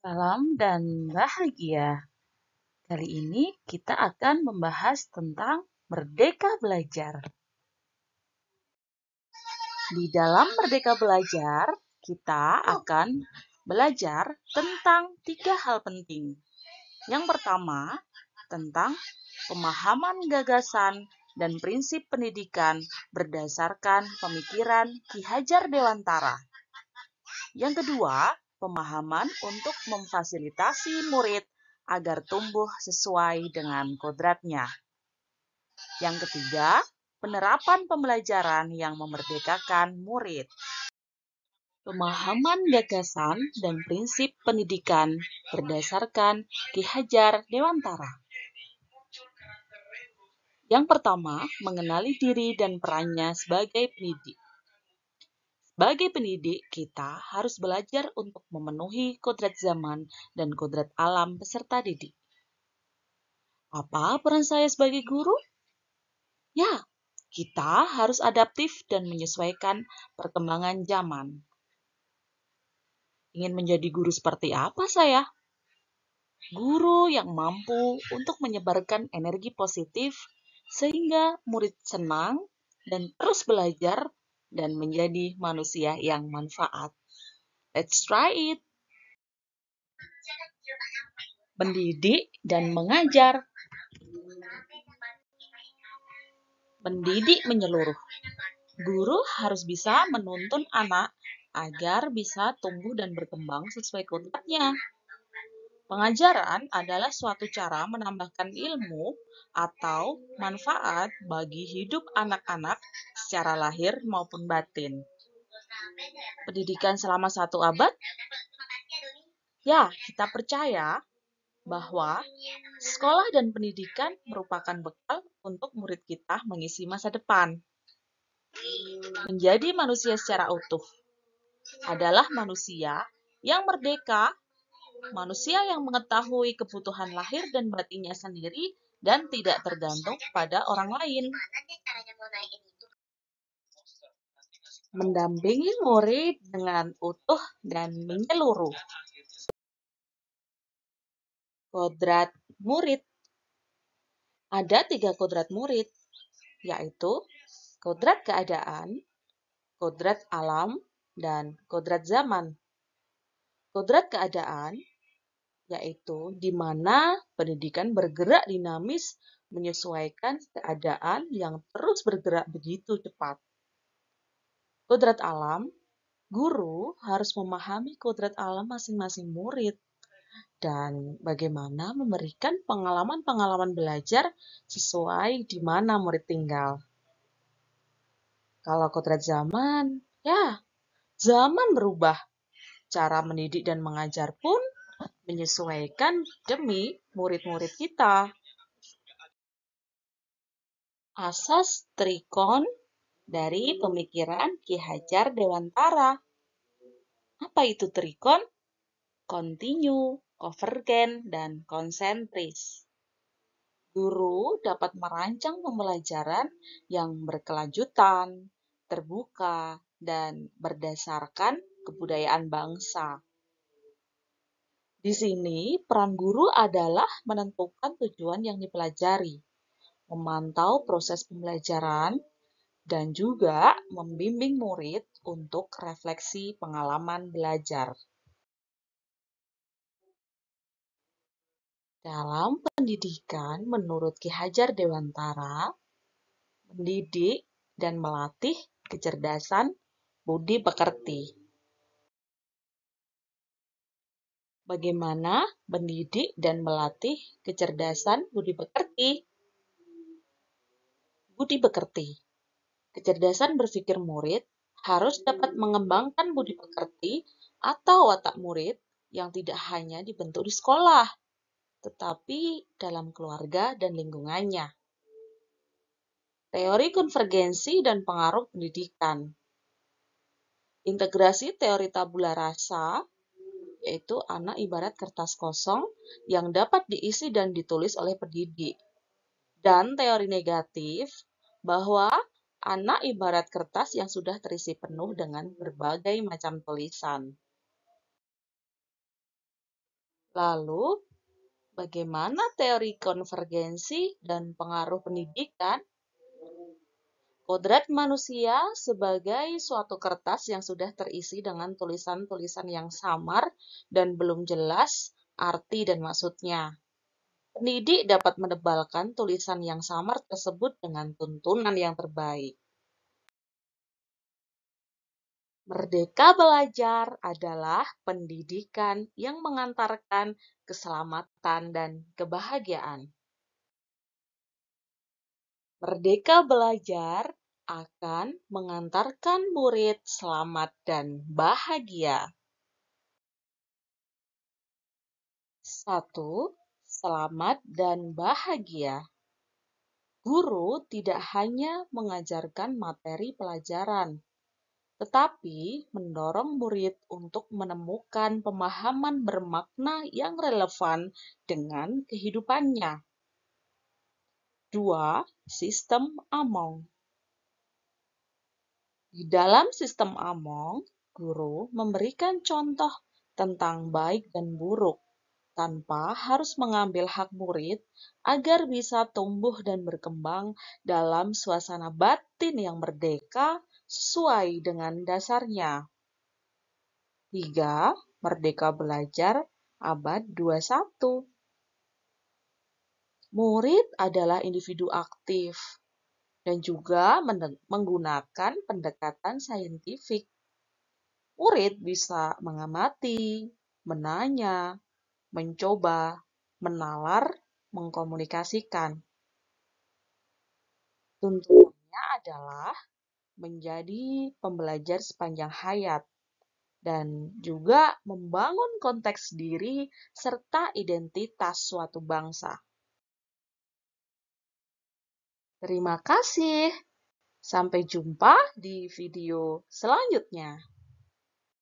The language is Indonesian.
Salam dan bahagia. Kali ini kita akan membahas tentang Merdeka Belajar. Di dalam Merdeka Belajar, kita akan belajar tentang 3 hal penting. Yang pertama, tentang pemahaman gagasan dan prinsip pendidikan berdasarkan pemikiran Ki Hajar Dewantara. Yang kedua, pemahaman untuk memfasilitasi murid agar tumbuh sesuai dengan kodratnya. Yang ketiga, penerapan pembelajaran yang memerdekakan murid. Pemahaman gagasan dan prinsip pendidikan berdasarkan Ki Hajar Dewantara. Yang pertama, mengenali diri dan perannya sebagai pendidik. Sebagai pendidik, kita harus belajar untuk memenuhi kodrat zaman dan kodrat alam peserta didik. Apa peran saya sebagai guru? Ya, kita harus adaptif dan menyesuaikan perkembangan zaman. Ingin menjadi guru seperti apa saya? Guru yang mampu untuk menyebarkan energi positif sehingga murid senang dan terus belajar dan menjadi manusia yang manfaat. Let's try it! Mendidik dan mengajar. Mendidik menyeluruh. Guru harus bisa menuntun anak agar bisa tumbuh dan berkembang sesuai kodratnya. Pengajaran adalah suatu cara menambahkan ilmu atau manfaat bagi hidup anak-anak secara lahir maupun batin. Pendidikan selama 1 abad? Ya, kita percaya bahwa sekolah dan pendidikan merupakan bekal untuk murid kita mengisi masa depan. Menjadi manusia secara utuh adalah manusia yang merdeka, manusia yang mengetahui kebutuhan lahir dan batinnya sendiri dan tidak tergantung pada orang lain. Mendampingi murid dengan utuh dan menyeluruh. Kodrat murid. Ada 3 kodrat murid, yaitu kodrat keadaan, kodrat alam, dan kodrat zaman. Kodrat keadaan yaitu di mana pendidikan bergerak dinamis menyesuaikan keadaan yang terus bergerak begitu cepat. Kodrat alam, guru harus memahami kodrat alam masing-masing murid dan bagaimana memberikan pengalaman-pengalaman belajar sesuai di mana murid tinggal. Kalau kodrat zaman, ya, zaman berubah. Cara mendidik dan mengajar pun menyesuaikan demi murid-murid kita. Asas trikon dari pemikiran Ki Hajar Dewantara. Apa itu trikon? Kontinu, konvergen, dan konsentris. Guru dapat merancang pembelajaran yang berkelanjutan, terbuka, dan berdasarkan kebudayaan bangsa. Di sini, peran guru adalah menentukan tujuan yang dipelajari, memantau proses pembelajaran, dan juga membimbing murid untuk refleksi pengalaman belajar. Dalam pendidikan, menurut Ki Hajar Dewantara, mendidik dan melatih kecerdasan budi pekerti. Bagaimana mendidik dan melatih kecerdasan budi pekerti? Budi pekerti. Kecerdasan berpikir murid harus dapat mengembangkan budi pekerti atau watak murid yang tidak hanya dibentuk di sekolah, tetapi dalam keluarga dan lingkungannya. Teori konvergensi dan pengaruh pendidikan. Integrasi teori tabula rasa, yaitu anak ibarat kertas kosong yang dapat diisi dan ditulis oleh pendidik. Dan teori negatif, bahwa anak ibarat kertas yang sudah terisi penuh dengan berbagai macam tulisan. Lalu, bagaimana teori konvergensi dan pengaruh pendidikan? Kodrat manusia sebagai suatu kertas yang sudah terisi dengan tulisan-tulisan yang samar dan belum jelas arti dan maksudnya. Pendidik dapat menebalkan tulisan yang samar tersebut dengan tuntunan yang terbaik. Merdeka belajar adalah pendidikan yang mengantarkan keselamatan dan kebahagiaan. Merdeka belajar akan mengantarkan murid selamat dan bahagia. 1. Selamat dan bahagia. Guru tidak hanya mengajarkan materi pelajaran, tetapi mendorong murid untuk menemukan pemahaman bermakna yang relevan dengan kehidupannya. 2. Sistem Among. Di dalam sistem Among, guru memberikan contoh tentang baik dan buruk tanpa harus mengambil hak murid agar bisa tumbuh dan berkembang dalam suasana batin yang merdeka sesuai dengan dasarnya. 3. Merdeka Belajar Abad 21. Murid adalah individu aktif dan juga menggunakan pendekatan saintifik. Murid bisa mengamati, menanya, mencoba, menalar, mengkomunikasikan. Tuntutannya adalah menjadi pembelajar sepanjang hayat dan juga membangun konteks diri serta identitas suatu bangsa. Terima kasih. Sampai jumpa di video selanjutnya.